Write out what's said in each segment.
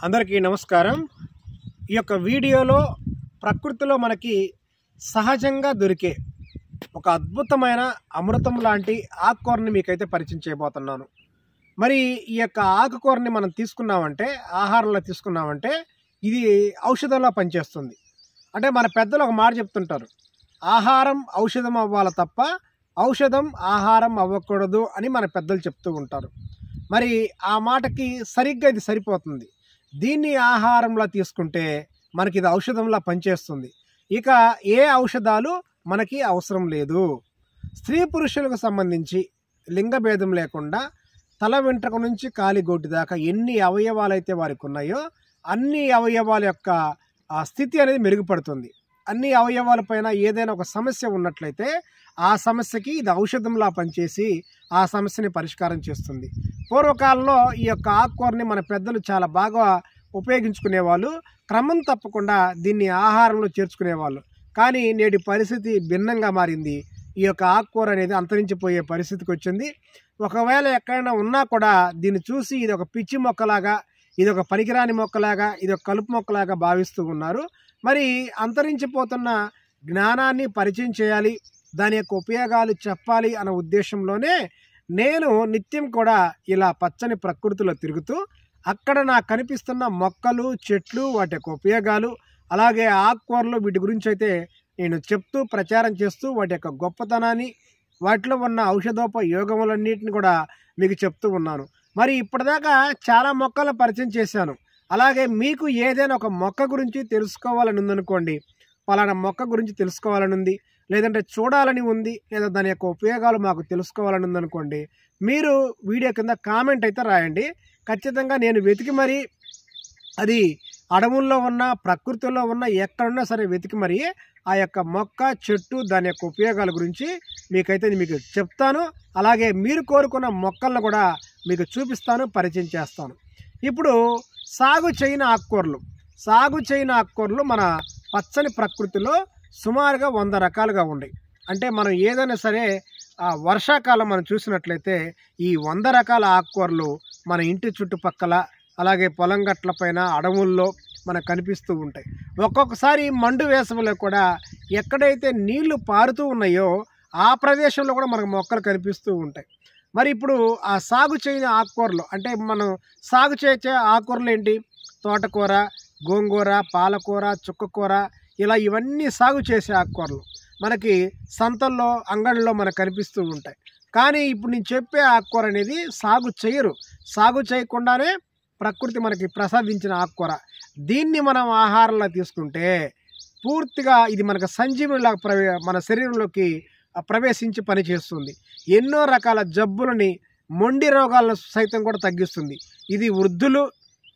అందరికీ నమస్కారం। ఈ యొక్క వీడియోలో ప్రకృతిలో మనకి సహజంగా దొరికే ఒక అద్భుతమైన అమృతం లాంటి ఆకుకూరని మీకైతే పరిచయం చేయబోతున్నాను। మరి ఈ యొక్క ఆకుకూరని మనం తీసుకున్నామంటే, ఆహారంలో తీసుకున్నామంటే ఇది ఔషధంలా పనిచేస్తుంది। అంటే మన పెద్దలు ఒక మాట చెప్తుంటారు, ఆహారం ఔషధం అవ్వాలి తప్ప ఔషధం ఆహారం అవ్వకూడదు అని మన పెద్దలు చెప్తూ ఉంటారు। మరి ఆ మాటకి సరిగ్గా ఇది సరిపోతుంది। దీన్ని ఆహారంలో తీసుకుంటే మనకి ఇది ఔషధంలా పనిచేస్తుంది। ఇక ఏ ఔషధాలు మనకి అవసరం లేదు। స్త్రీ పురుషులకు సంబంధించి లింగ భేదం లేకుండా తల వెంట్రుక నుంచి కాలి గోటి దాకా ఎన్ని అవయవాలు అయితే వారికి ఉన్నాయో అన్ని అవయవాల యొక్క స్థితి అనేది మెరుగుపడుతుంది। అన్ని అవయవాలపైన ఏదైనా ఒక సమస్య ఉన్నట్లయితే ఆ సమస్యకి ఇది ఔషధంలా పనిచేసి ఆ సమస్యని పరిష్కారం చేస్తుంది। పూర్వకాలంలో ఈ యొక్క ఆకుకూరని మన పెద్దలు చాలా బాగా ఉపయోగించుకునేవాళ్ళు, క్రమం తప్పకుండా దీన్ని ఆహారంలో చేర్చుకునేవాళ్ళు। కానీ నేటి పరిస్థితి భిన్నంగా మారింది। ఈ యొక్క ఆకుకూర అనేది అంతరించిపోయే పరిస్థితికి వచ్చింది। ఒకవేళ ఎక్కడైనా ఉన్నా కూడా దీన్ని చూసి ఇది ఒక పిచ్చి మొక్కలాగా, ఇది ఒక పనికిరాని మొక్కలాగా, ఇది ఒక కలుపు మొక్కలాగా భావిస్తూ ఉన్నారు। మరి అంతరించిపోతున్న జ్ఞానాన్ని పరిచయం చేయాలి, దాని యొక్క ఉపయోగాలు చెప్పాలి అన్న ఉద్దేశంలోనే నేను నిత్యం కూడా ఇలా పచ్చని ప్రకృతిలో తిరుగుతూ అక్కడ నాకు కనిపిస్తున్న మొక్కలు, చెట్లు, వాటి యొక్క ఉపయోగాలు, అలాగే ఆకుకూరలు, వీటి గురించి అయితే నేను చెప్తూ ప్రచారం చేస్తూ వాటి యొక్క గొప్పతనాన్ని, వాటిలో ఉన్న ఔషధోపయోగములన్నిటిని కూడా మీకు చెప్తూ ఉన్నాను। మరి ఇప్పటిదాకా చాలా మొక్కలను పరిచయం చేశాను। అలాగే మీకు ఏదైనా ఒక మొక్క గురించి తెలుసుకోవాలని ఉందనుకోండి, పలానా మొక్క గురించి తెలుసుకోవాలని ఉంది, లేదంటే చూడాలని ఉంది, లేదా దాని యొక్క ఉపయోగాలు మాకు తెలుసుకోవాలని ఉందనుకోండి, మీరు వీడియో కింద కామెంట్ అయితే రాయండి। ఖచ్చితంగా నేను వెతికి మరీ అది అడవుల్లో ఉన్న, ప్రకృతిలో ఉన్న, ఎక్కడున్నా సరే వెతికి మరీ ఆ యొక్క మొక్క, చెట్టు, దాని యొక్క ఉపయోగాల గురించి మీకు చెప్తాను। అలాగే మీరు కోరుకున్న మొక్కలను కూడా మీకు చూపిస్తాను, పరిచయం చేస్తాను। ఇప్పుడు సాగు చేయని ఆకుకూరలు మన పచ్చని ప్రకృతిలో సుమారుగా 100 రకాలుగా ఉన్నాయి। అంటే మనం ఏదైనా సరే వర్షాకాలం మనం చూసినట్లయితే ఈ 100 రకాల ఆకుకూరలు మన ఇంటి చుట్టుపక్కల, అలాగే పొలం గట్ల పైన, అడవుల్లో మనకు కనిపిస్తూ ఉంటాయి। ఒక్కొక్కసారి మండు వేసవిలో కూడా ఎక్కడైతే నీళ్లు పారుతూ ఉన్నాయో ఆ ప్రదేశంలో కూడా మనకు మొక్కలు కనిపిస్తూ ఉంటాయి। మరి ఇప్పుడు ఆ సాగు చేయని ఆకుకూరలు, అంటే మనం సాగు చేసే ఆకుకూరలు ఏంటి? తోటకూర, గోంగూర, పాలకూర, చుక్కకూర, ఇలా ఇవన్నీ సాగు చేసే ఆకుకూరలు మనకి సంతల్లో, అంగళ్ళలో మనకు కనిపిస్తూ ఉంటాయి। కానీ ఇప్పుడు నేను చెప్పే ఆకుకూర అనేది సాగు చేయరు, సాగు చేయకుండానే ప్రకృతి మనకి ప్రసాదించిన ఆకుకూర। దీన్ని మనం ఆహారంలో తీసుకుంటే పూర్తిగా ఇది మనకు సంజీవనిలాగా మన శరీరంలోకి ప్రవేశించి పనిచేస్తుంది। ఎన్నో రకాల జబ్బులని, మొండి రోగాలను సైతం కూడా తగ్గిస్తుంది। ఇది వృద్ధులు,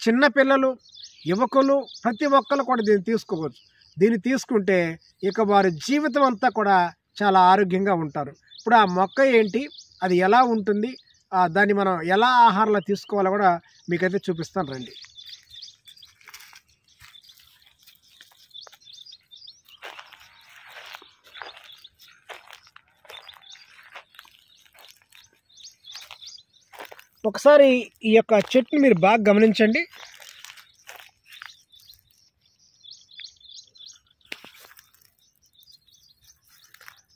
చిన్నపిల్లలు, యువకులు, ప్రతి ఒక్కరు కూడా దీన్ని తీసుకోవచ్చు। దీన్ని తీసుకుంటే ఇక వారి జీవితం అంతా కూడా చాలా ఆరోగ్యంగా ఉంటారు। ఇప్పుడు ఆ మొక్క ఏంటి, అది ఎలా ఉంటుంది, దాన్ని మనం ఎలా ఆహారంలో తీసుకోవాలో కూడా మీకైతే చూపిస్తాను, రండి। ఒకసారి ఈ యొక్క చెట్టుని మీరు బాగా గమనించండి।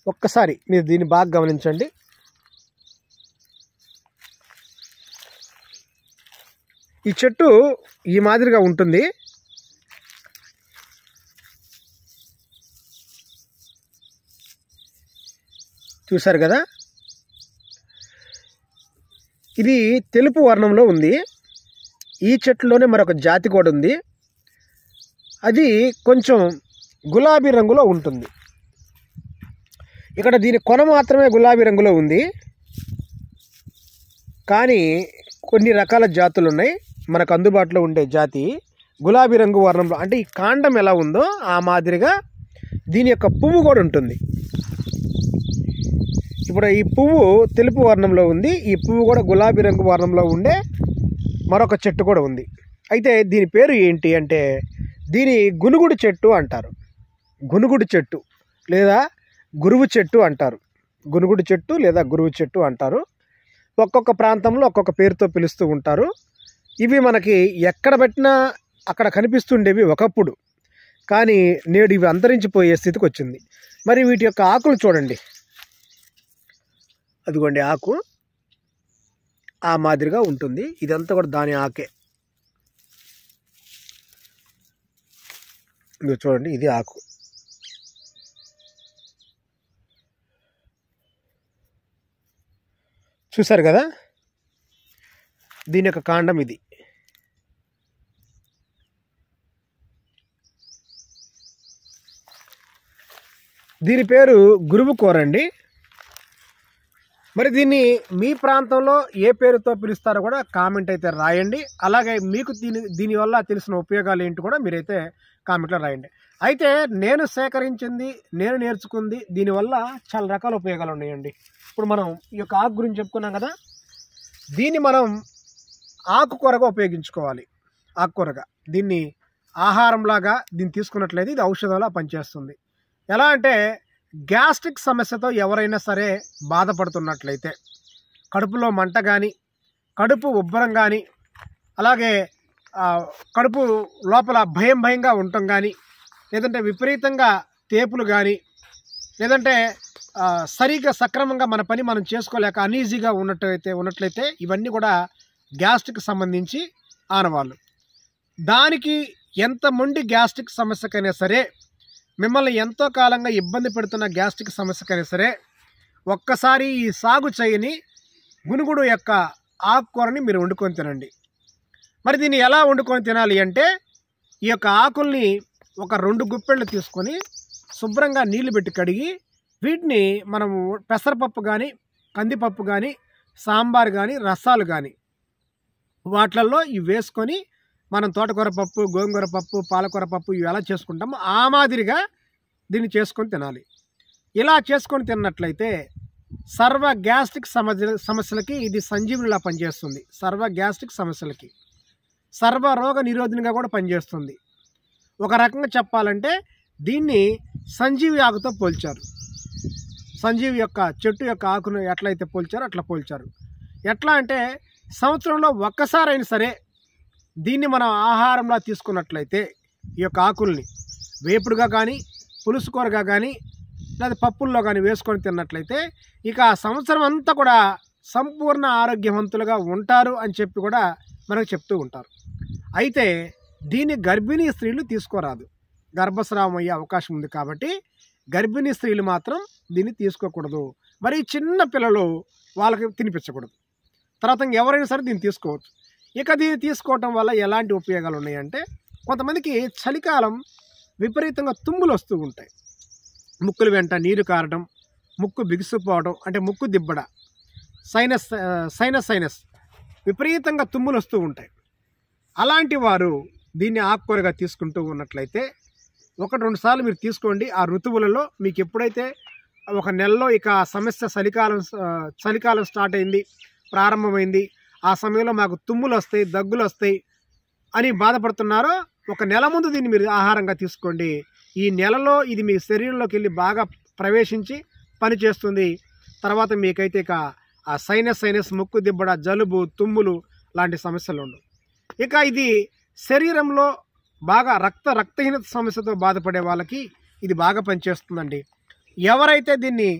ఒక్కసారి మీరు దీన్ని బాగా గమనించండి। ఈ చెట్టు ఈ మాదిరిగా ఉంటుంది। చూశారు కదా, ఇది తెలుపు వర్ణంలో ఉంది। ఈ చెట్టులోనే మరొక జాతి కూడా ఉంది, అది కొంచెం గులాబీ రంగులో ఉంటుంది। ఇక్కడ దీని కొన మాత్రమే గులాబీ రంగులో ఉంది, కానీ కొన్ని రకాల జాతులు ఉన్నాయి మనకు అందుబాటులో ఉండే జాతి గులాబీ రంగు వర్ణంలో। అంటే ఈ కాండం ఎలా ఉందో ఆ మాదిరిగా దీని యొక్క పువ్వు కూడా ఉంటుంది। ఇప్పుడు ఈ పువ్వు తెలుపు వర్ణంలో ఉంది, ఈ పువ్వు కూడా గులాబీ రంగు వర్ణంలో ఉండే మరొక చెట్టు కూడా ఉంది। అయితే దీని పేరు ఏంటి అంటే దీని గునుగుడు చెట్టు అంటారు, గునుగుడు చెట్టు లేదా గురువు చెట్టు అంటారు, గునుగుడు చెట్టు లేదా గురువు చెట్టు అంటారు। ఒక్కొక్క ప్రాంతంలో ఒక్కొక్క పేరుతో పిలుస్తూ ఉంటారు। ఇవి మనకి ఎక్కడ పెట్టినా అక్కడ కనిపిస్తుండేవి ఒకప్పుడు, కానీ నేడు ఇవి అంతరించిపోయే స్థితికి వచ్చింది. మరి వీటి యొక్క ఆకులు చూడండి, అదిగోండి ఆకు ఆ మాదిరిగా ఉంటుంది. ఇదంతా కూడా దాని ఆకే. మీరు చూడండి, ఇది ఆకు. చూసారు కదా, దీని యొక్క కాండం ఇది. దీని పేరు గురువు కూర అండి. మరి దీన్ని మీ ప్రాంతంలో ఏ పేరుతో పిలుస్తారో కూడా కామెంట్ అయితే రాయండి. అలాగే మీకు దీనివల్ల తెలిసిన ఉపయోగాలు ఏంటి కూడా మీరైతే కామెంట్లో రాయండి. అయితే నేను సేకరించింది, నేను నేర్చుకుంది, దీనివల్ల చాలా రకాల ఉపయోగాలు ఉన్నాయండి. ఇప్పుడు మనం ఈ యొక్క ఆకు గురించి చెప్పుకున్నాం కదా, దీన్ని మనం ఆకుకూరగా ఉపయోగించుకోవాలి. ఆకుకూరగా దీన్ని ఆహారంలాగా దీన్ని తీసుకున్నట్లయితే ఇది ఔషధంలా పనిచేస్తుంది. ఎలా అంటే గ్యాస్ట్రిక్ సమస్యతో ఎవరైనా సరే బాధపడుతున్నట్లయితే, కడుపులో మంట కానీ, కడుపు ఉబ్బరం కానీ, అలాగే కడుపు లోపల భయంగా ఉండటం కానీ, లేదంటే విపరీతంగా తేపులు కానీ, లేదంటే సరిగ్గా సక్రమంగా మన పని మనం చేసుకోలేక అనీజీగా ఉన్నట్లయితే ఇవన్నీ కూడా గ్యాస్ట్రిక్ సంబంధించి ఆనవాళ్ళు. దానికి ఎంత మొండి గ్యాస్ట్రిక్ సమస్యకైనా సరే, మిమ్మల్ని ఎంతో కాలంగా ఇబ్బంది పెడుతున్న గ్యాస్ట్రిక్ సమస్యకైనా సరే, ఒక్కసారి ఈ సాగు చేయని గునుగుడు యొక్క ఆకుకూరని మీరు వండుకొని తినండి. మరి దీన్ని ఎలా వండుకొని తినాలి అంటే, ఈ యొక్క ఆకుల్ని ఒక 2 గుప్పెళ్ళు తీసుకొని శుభ్రంగా నీళ్లు పెట్టి కడిగి, వీటిని మనము పెసరపప్పు కానీ, కందిపప్పు కానీ, సాంబార్ కానీ, రసాలు కానీ వాటిల్లో ఇవి వేసుకొని మనం తోటకూర పప్పు, గోంగూర పప్పు, పాలకూర పప్పు ఇవి ఎలా చేసుకుంటామో ఆ మాదిరిగా దీన్ని చేసుకొని తినాలి. ఇలా చేసుకొని తిన్నట్లయితే సర్వ గ్యాస్ట్రిక్ సమస్యలకి ఇది సంజీవనిలా పనిచేస్తుంది. సర్వ గ్యాస్ట్రిక్ సమస్యలకి సర్వ రోగ నిరోధనిగా కూడా పనిచేస్తుంది. ఒక రకంగా చెప్పాలంటే దీన్ని సంజీవి ఆకుతో పోల్చారు. సంజీవి యొక్క చెట్టు యొక్క ఆకును ఎట్లయితే పోల్చారో అట్లా పోల్చారు. ఎట్లా అంటే సంవత్సరంలో ఒక్కసారైనా సరే దీన్ని మనం ఆహారంలా తీసుకున్నట్లయితే, ఈ యొక్క ఆకుల్ని వేపుడుగా కానీ, పులుసు కూరగా కానీ, లేదా పప్పుల్లో కానీ వేసుకొని తిన్నట్లయితే ఇక ఆ సంవత్సరం అంతా కూడా సంపూర్ణ ఆరోగ్యవంతులుగా ఉంటారు అని చెప్పి కూడా మనకు చెప్తూ ఉంటారు. అయితే దీన్ని గర్భిణీ స్త్రీలు తీసుకోరాదు. గర్భస్రావం అయ్యే అవకాశం ఉంది కాబట్టి గర్భిణీ స్త్రీలు మాత్రం దీన్ని తీసుకోకూడదు. మరి చిన్న పిల్లలు వాళ్ళకి తినిపించకూడదు. తర్వాత ఎవరైనా సరే దీన్ని తీసుకోవచ్చు. ఇక దీన్ని తీసుకోవటం వల్ల ఎలాంటి ఉపయోగాలు ఉన్నాయంటే, కొంతమందికి చలికాలం విపరీతంగా తుమ్ములు వస్తూ ఉంటాయి. ముక్కుల వెంట నీరు కారడం, ముక్కు బిగుసుపోవడం, అంటే ముక్కు దిబ్బడ, సైనస్ విపరీతంగా తుమ్ములు వస్తూ ఉంటాయి. అలాంటి వారు దీన్ని ఆకుకూరగా తీసుకుంటూ ఉన్నట్లయితే 1-2 సార్లు మీరు తీసుకోండి. ఆ ఋతువులలో మీకు ఎప్పుడైతే ఒక నెలలో ఇక సమస్య చలికాలం స్టార్ట్ అయింది, ప్రారంభమైంది, ఆ సమయంలో మాకు తుమ్ములు వస్తాయి, దగ్గులు వస్తాయి అని బాధపడుతున్నారో 1 నెల ముందు దీన్ని మీరు ఆహారంగా తీసుకోండి. ఈ నెలలో ఇది మీ శరీరంలోకి వెళ్ళి బాగా ప్రవేశించి పనిచేస్తుంది. తర్వాత మీకైతే ఇక ఆ సైనస్, ముక్కు దిబ్బడ, జలుబు, తుమ్ములు లాంటి సమస్యలు ఉండవు. ఇక ఇది శరీరంలో బాగా రక్తహీనత సమస్యతో బాధపడే వాళ్ళకి ఇది బాగా పనిచేస్తుందండి. ఎవరైతే దీన్ని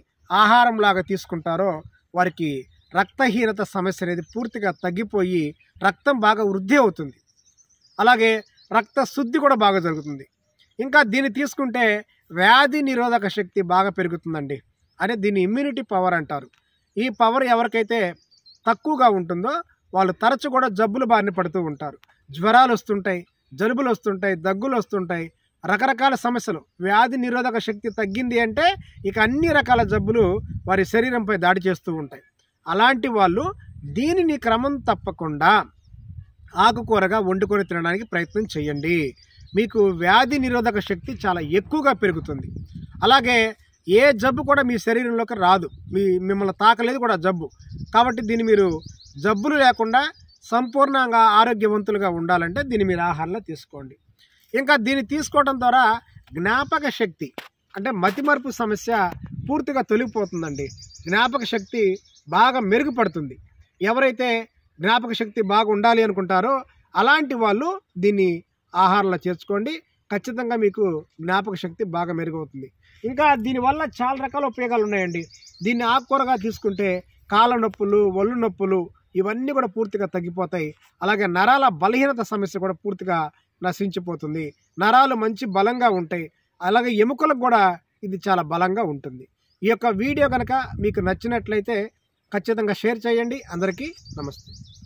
ఆహారంలాగా తీసుకుంటారో వారికి రక్తహీనత సమస్య అనేది పూర్తిగా తగ్గిపోయి రక్తం బాగా వృద్ధి అవుతుంది. అలాగే రక్త శుద్ధి కూడా బాగా జరుగుతుంది. ఇంకా దీన్ని తీసుకుంటే వ్యాధి నిరోధక శక్తి బాగా పెరుగుతుందండి. అంటే దీన్ని ఇమ్యూనిటీ పవర్ అంటారు. ఈ పవర్ ఎవరికైతే తక్కువగా ఉంటుందో వాళ్ళు తరచు కూడా జబ్బులు బారిన పడుతూ ఉంటారు. జ్వరాలు వస్తుంటాయి, జలుబులు వస్తుంటాయి, దగ్గులు వస్తుంటాయి, రకరకాల సమస్యలు. వ్యాధి నిరోధక శక్తి తగ్గింది అంటే ఇక అన్ని రకాల జబ్బులు వారి శరీరంపై దాడి చేస్తూ ఉంటాయి. అలాంటి వాళ్ళు దీనిని క్రమం తప్పకుండా ఆకుకూరగా వండుకొని తినడానికి ప్రయత్నం చేయండి. మీకు వ్యాధి నిరోధక శక్తి చాలా ఎక్కువగా పెరుగుతుంది. అలాగే ఏ జబ్బు కూడా మీ శరీరంలోకి రాదు, మిమ్మల్ని తాకలేదు కూడా జబ్బు. కాబట్టి దీన్ని మీరు జబ్బులు లేకుండా సంపూర్ణంగా ఆరోగ్యవంతులుగా ఉండాలంటే దీన్ని మీరు ఆహారంలో తీసుకోండి. ఇంకా దీన్ని తీసుకోవడం ద్వారా జ్ఞాపక శక్తి, అంటే మతిమరుపు సమస్య పూర్తిగా తొలగిపోతుందండి. జ్ఞాపక శక్తి బాగా మెరుగుపడుతుంది. ఎవరైతే జ్ఞాపక శక్తి బాగా ఉండాలి అనుకుంటారో అలాంటి వాళ్ళు దీన్ని ఆహారంలో చేర్చుకోండి. ఖచ్చితంగా మీకు జ్ఞాపక శక్తి బాగా మెరుగవుతుంది. ఇంకా దీనివల్ల చాలా రకాల ఉపయోగాలు ఉన్నాయండి. దీన్ని ఆకుకూరగా తీసుకుంటే కాళ్ళ నొప్పులు, ఒళ్ళు నొప్పులు ఇవన్నీ కూడా పూర్తిగా తగ్గిపోతాయి. అలాగే నరాల బలహీనత సమస్య కూడా పూర్తిగా నశించిపోతుంది. నరాలు మంచి బలంగా ఉంటాయి. అలాగే ఎముకలకు కూడా ఇది చాలా బలంగా ఉంటుంది. ఈ యొక్క వీడియో కనుక మీకు నచ్చినట్లయితే ఖచ్చితంగా షేర్ చేయండి. అందరికీ నమస్తే.